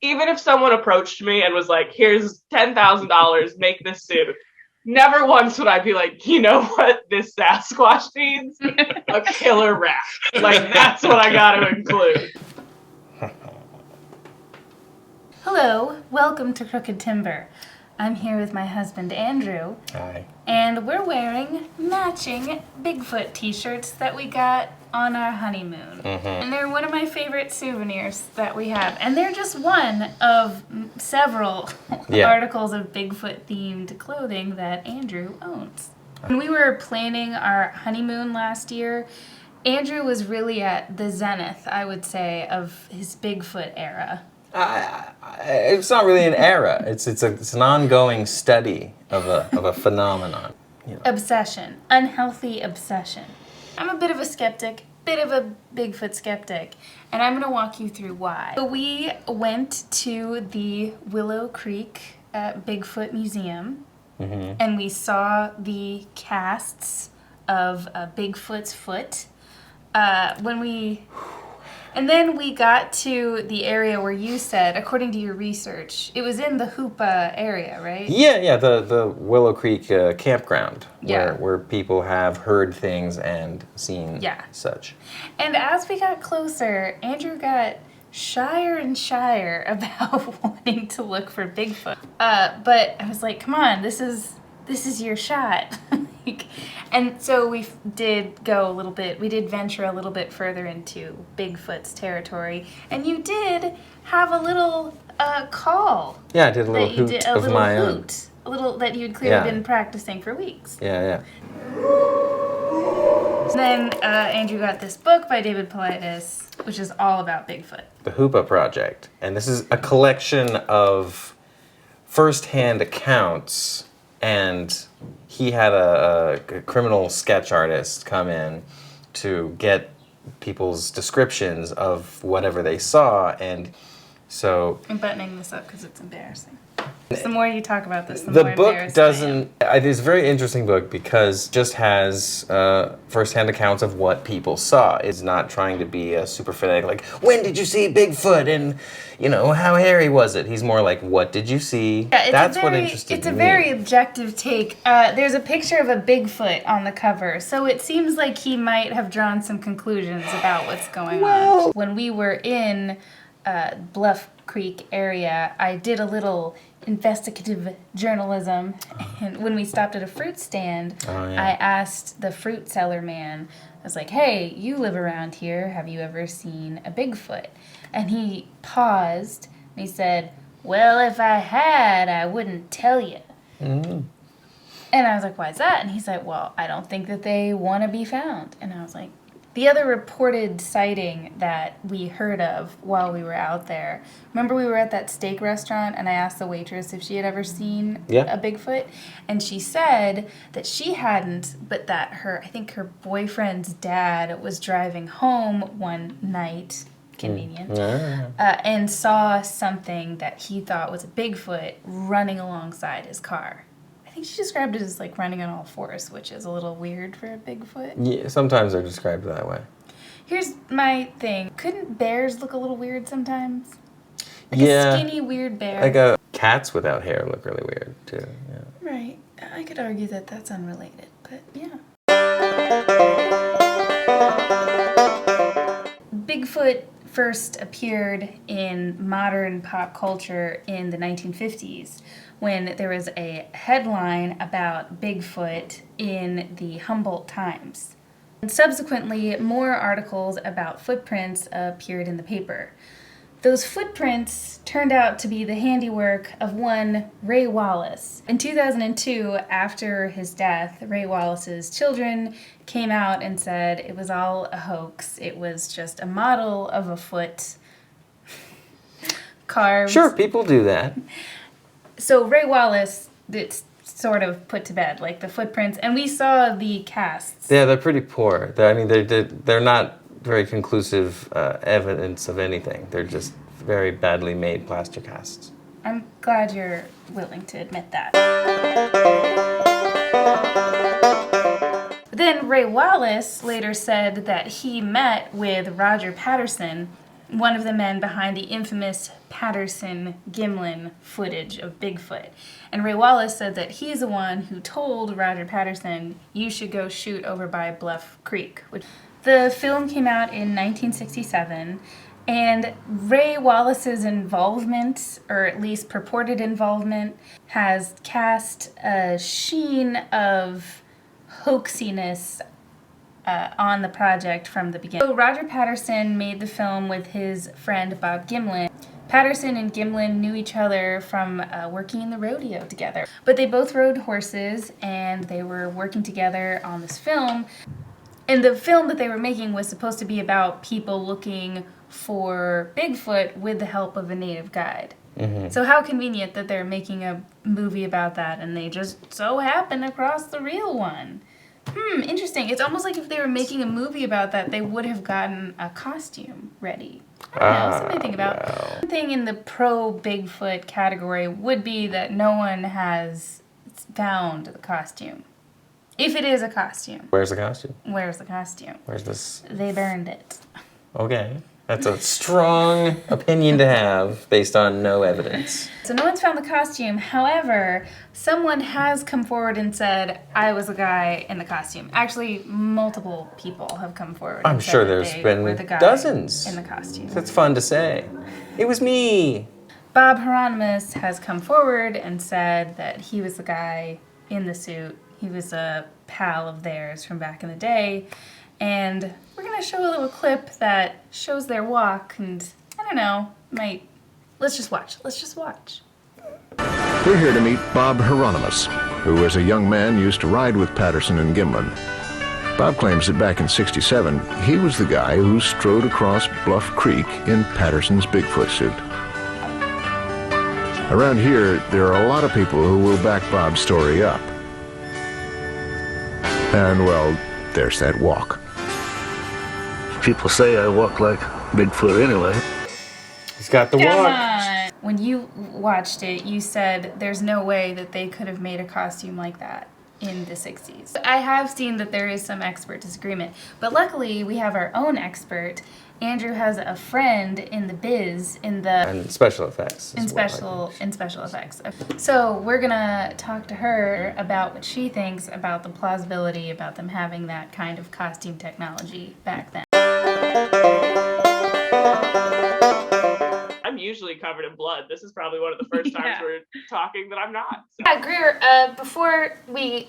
even if someone approached me and was like, here's $10,000, make this suit, never once would I be like, you know what this Sasquatch needs? A killer rat. Like, that's what I gotta include. Hello, welcome to Crooked Timber. I'm here with my husband Andrew. Hi. And we're wearing matching Bigfoot t-shirts that we got on our honeymoon. Mm-hmm. And they're one of my favorite souvenirs that we have. And they're just one of several articles of Bigfoot themed clothing that Andrew owns. When we were planning our honeymoon last year, Andrew was really at the zenith, I would say, of his Bigfoot era. It's not really an era. It's an ongoing study of a phenomenon. You know. Obsession. Unhealthy obsession. I'm a bit of a skeptic, bit of a Bigfoot skeptic, and I'm going to walk you through why. So we went to the Willow Creek Bigfoot Museum, and we saw the casts of Bigfoot's foot. And then we got to the area where you said, according to your research, it was in the Hoopa area, right? Yeah, the Willow Creek campground, where people have heard things and seen such. And as we got closer, Andrew got shyer and shyer about wanting to look for Bigfoot. But I was like, come on, this is your shot. And so we did venture a little bit further into Bigfoot's territory, and you did have a little call. Yeah, I did a little hoot of my own. A little that you'd clearly been practicing for weeks. Yeah. And then Andrew got this book by David Paulides, which is all about Bigfoot. The Hoopa Project. And this is a collection of first-hand accounts. And he had a criminal sketch artist come in to get people's descriptions of whatever they saw, and so... I'm buttoning this up because it's embarrassing. The more you talk about this, the more embarrassed book doesn't... It's a very interesting book because it just has first-hand accounts of what people saw. It's not trying to be a super fanatic, like, when did you see Bigfoot? And, how hairy was it? He's more like, what did you see? Yeah, That's what interested me. It's a very objective take. There's a picture of a Bigfoot on the cover, so it seems like he might have drawn some conclusions about what's going on. When we were in Bluff Creek area, I did a little investigative journalism, and when we stopped at a fruit stand, I asked the fruit seller man, I was like, hey, you live around here, have you ever seen a Bigfoot? And he paused, and he said, well, if I had, I wouldn't tell you. Mm-hmm. And I was like, why is that? And he's like, well, I don't think that they want to be found. And I was like, the other reported sighting that we heard of while we were out there, remember we were at that steak restaurant and I asked the waitress if she had ever seen a Bigfoot? And she said that she hadn't, but that I think her boyfriend's dad was driving home one night, convenient, and saw something that he thought was a Bigfoot running alongside his car. I think she described it as like running on all fours, which is a little weird for a Bigfoot. Yeah, sometimes they're described that way. Here's my thing. Couldn't bears look a little weird sometimes? Like a skinny, weird bear. Like cats without hair look really weird, too. Yeah. Right. I could argue that that's unrelated, but yeah. Bigfoot first appeared in modern pop culture in the 1950s when there was a headline about Bigfoot in the Humboldt Times. And subsequently, more articles about footprints appeared in the paper. Those footprints turned out to be the handiwork of one Ray Wallace. In 2002, after his death, Ray Wallace's children came out and said it was all a hoax. It was just a model of a foot carved. Sure, people do that. So Ray Wallace, it's sort of put to bed, like the footprints, and we saw the casts. Yeah, they're pretty poor. They're not very conclusive evidence of anything. They're just very badly made plaster casts. I'm glad you're willing to admit that. Then Ray Wallace later said that he met with Roger Patterson one of the men behind the infamous Patterson-Gimlin footage of Bigfoot. And Ray Wallace said that he's the one who told Roger Patterson, you should go shoot over by Bluff Creek. The film came out in 1967, and Ray Wallace's involvement, or at least purported involvement, has cast a sheen of hoaxiness on the project from the beginning. So Roger Patterson made the film with his friend Bob Gimlin. Patterson and Gimlin knew each other from working in the rodeo together. But they both rode horses, and they were working together on this film. And the film that they were making was supposed to be about people looking for Bigfoot with the help of a native guide. Mm-hmm. So how convenient that they're making a movie about that, and they just so happen across the real one. Interesting. It's almost like if they were making a movie about that, they would have gotten a costume ready. I don't know, something to think about. Well. One thing in the pro-Bigfoot category would be that no one has found the costume. If it is a costume. Where's the costume? Where's the costume? Where's this? They burned it. Okay. That's a strong opinion to have based on no evidence. So no one's found the costume. However, someone has come forward and said, I was the guy in the costume. Actually, multiple people have come forward. I'm and said sure that there's they been were the guy dozens. in the costume. That's fun to say. It was me. Bob Hieronymus has come forward and said that he was the guy in the suit. He was a pal of theirs from back in the day. And we're going to show a little clip that shows their walk, and I don't know, let's just watch. We're here to meet Bob Hieronymus, who as a young man used to ride with Patterson and Gimlin. Bob claims that back in '67, he was the guy who strode across Bluff Creek in Patterson's Bigfoot suit. Around here, there are a lot of people who will back Bob's story up. And, well, there's that walk. People say I walk like Bigfoot anyway. He's got the Come walk. on. When you watched it, you said there's no way that they could have made a costume like that in the 60s. I have seen that there is some expert disagreement, but luckily we have our own expert. Andrew has a friend in the biz, And special effects. in special effects. So we're gonna talk to her about what she thinks about the plausibility about them having that kind of costume technology back then. I'm usually covered in blood. This is probably one of the first times Yeah. we're talking that I'm not. So. Yeah, Greer, before we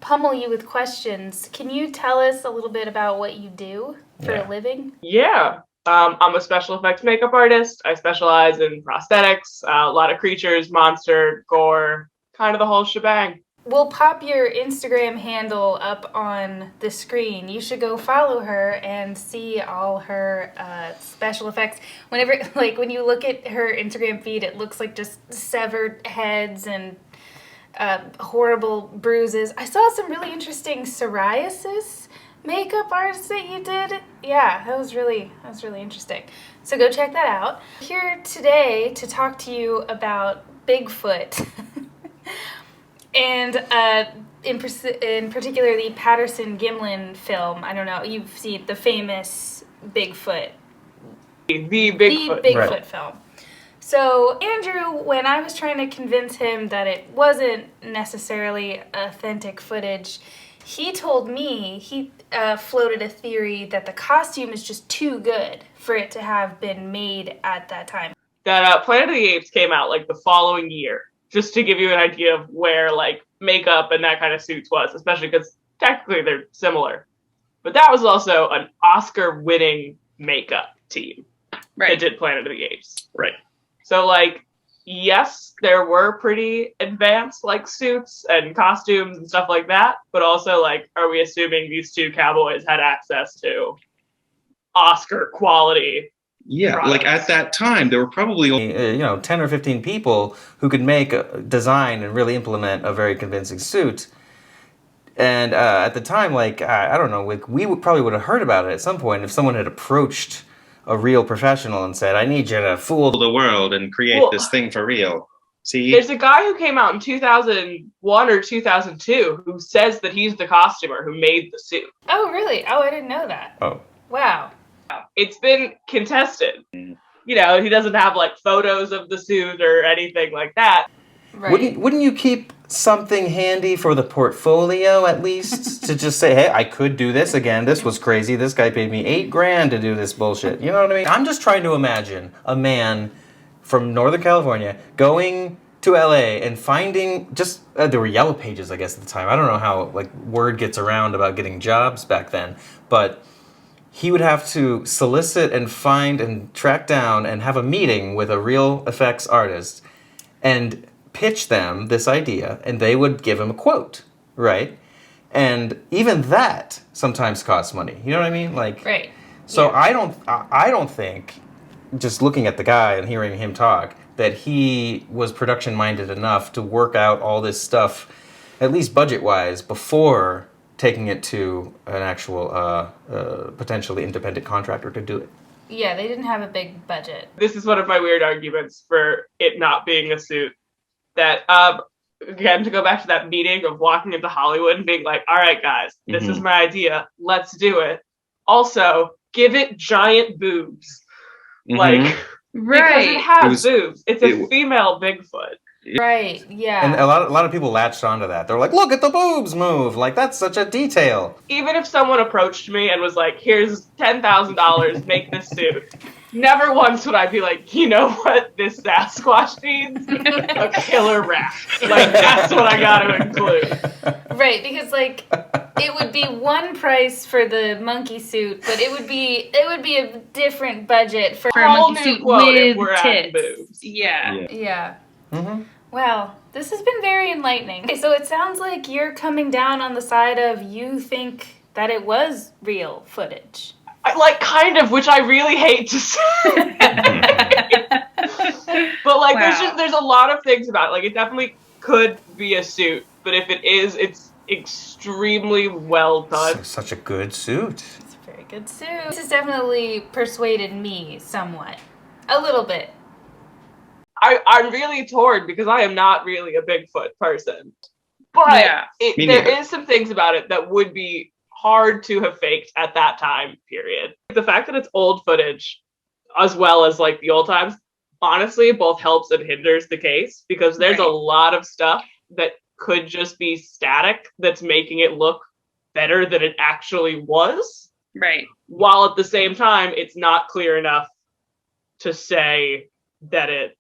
pummel you with questions, can you tell us a little bit about what you do for a living? Yeah. I'm a special effects makeup artist. I specialize in prosthetics, a lot of creatures, monster, gore, kind of the whole shebang. We'll pop your Instagram handle up on the screen. You should go follow her and see all her special effects. Whenever, like, when you look at her Instagram feed, it looks like just severed heads and horrible bruises. I saw some really interesting psoriasis makeup arts that you did. Yeah, that was really interesting. So go check that out. Here today to talk to you about Bigfoot. And in particular, the Patterson-Gimlin film. I don't know, you've seen the famous Bigfoot. The Bigfoot. Bigfoot film. So, Andrew, when I was trying to convince him that it wasn't necessarily authentic footage, he told me, he floated a theory that the costume is just too good for it to have been made at that time. That Planet of the Apes came out like the following year. Just to give you an idea of where like makeup and that kind of suits was, especially because technically they're similar. But that was also an Oscar-winning makeup team that did Planet of the Apes. Right. So like, yes, there were pretty advanced like suits and costumes and stuff like that. But also like, are we assuming these two cowboys had access to Oscar quality? Yeah, like at that time, there were probably 10 or 15 people who could make, design, and really implement a very convincing suit. And at the time, like, I don't know, like, we probably would have heard about it at some point if someone had approached a real professional and said, I need you to fool the world and create this thing for real. See? There's a guy who came out in 2001 or 2002 who says that he's the costumer who made the suit. Oh, really? Oh, I didn't know that. Oh. Wow. It's been contested. You know, he doesn't have like photos of the suit or anything like that. Right. Wouldn't you keep something handy for the portfolio at least to just say, hey, I could do this again. This was crazy. This guy paid me $8,000 to do this bullshit. You know what I mean? I'm just trying to imagine a man from Northern California going to LA and finding just there were yellow pages, I guess, at the time. I don't know how like word gets around about getting jobs back then, but he would have to solicit and find and track down and have a meeting with a real effects artist and pitch them this idea, and they would give him a quote, right? And even that sometimes costs money. You know what I mean? Like, Right. So yeah. I don't think, just looking at the guy and hearing him talk, that he was production minded enough to work out all this stuff, at least budget wise, before taking it to an actual potentially independent contractor to do it. Yeah, they didn't have a big budget. This is one of my weird arguments for it not being a suit. That, again, to go back to that meeting of walking into Hollywood and being like, all right, guys, this is my idea. Let's do it. Also, give it giant boobs. Like, because it has boobs. It's a female Bigfoot. Right, yeah. And a lot of people latched onto that. They're like, look at the boobs move. Like, that's such a detail. Even if someone approached me and was like, here's $10,000, make this suit. Never once would I be like, you know what this Sasquatch needs? A killer rat. Like, that's what I gotta include. Right, because, like, it would be one price for the monkey suit, but it would be a different budget for a monkey suit with tits. Boobs. Yeah. Mm-hmm. Wow, this has been very enlightening. Okay, so it sounds like you're coming down on the side of you think that it was real footage. Like, kind of, which I really hate to say. But, like, there's a lot of things about it. Like, it definitely could be a suit, but if it is, it's extremely well done. Such a good suit. It's a very good suit. This has definitely persuaded me somewhat. A little bit. I'm really torn because I am not really a Bigfoot person. But there is some things about it that would be hard to have faked at that time period. The fact that it's old footage, as well as like the old times, honestly, both helps and hinders the case because there's a lot of stuff that could just be static that's making it look better than it actually was. Right. While at the same time, it's not clear enough to say that it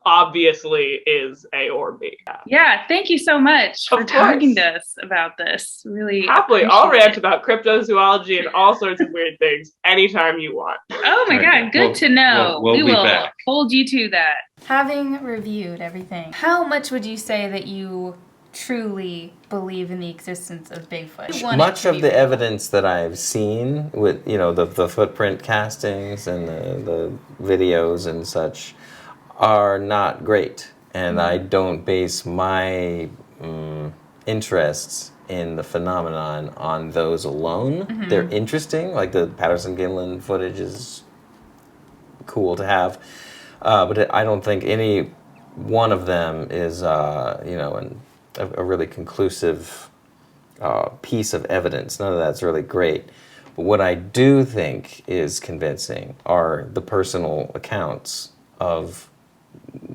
obviously is A or B. Yeah, thank you so much for talking to us about this. Really happily, I'll rant about cryptozoology and all sorts of weird things anytime you want. Oh my God, good to know. We'll we will back. hold you to that. Having reviewed everything, how much would you say that you truly believe in the existence of Bigfoot? Much of the evidence that I've seen with, the footprint castings and the videos and such are not great. And I don't base my interests in the phenomenon on those alone. They're interesting, like the Patterson-Gimlin footage is cool to have. But I don't think any one of them is, a really conclusive piece of evidence. None of that's really great. But what I do think is convincing are the personal accounts of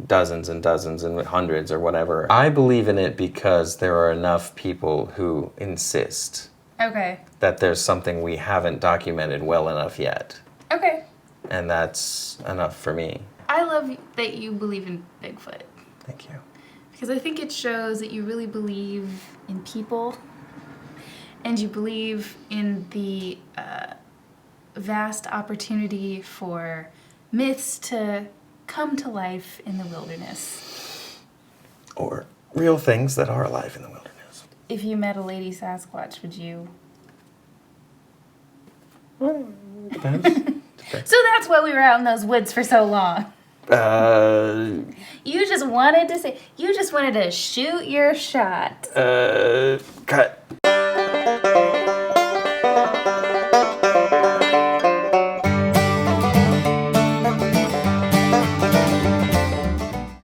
dozens and dozens and hundreds or whatever. I believe in it because there are enough people who insist that there's something we haven't documented well enough yet. Okay. And that's enough for me. I love that you believe in Bigfoot. Thank you. Because I think it shows that you really believe in people and you believe in the vast opportunity for myths to come to life in the wilderness. Or real things that are alive in the wilderness. If you met a lady Sasquatch, would you? Well, depends. So that's why we were out in those woods for so long. You just wanted to shoot your shot. Cut.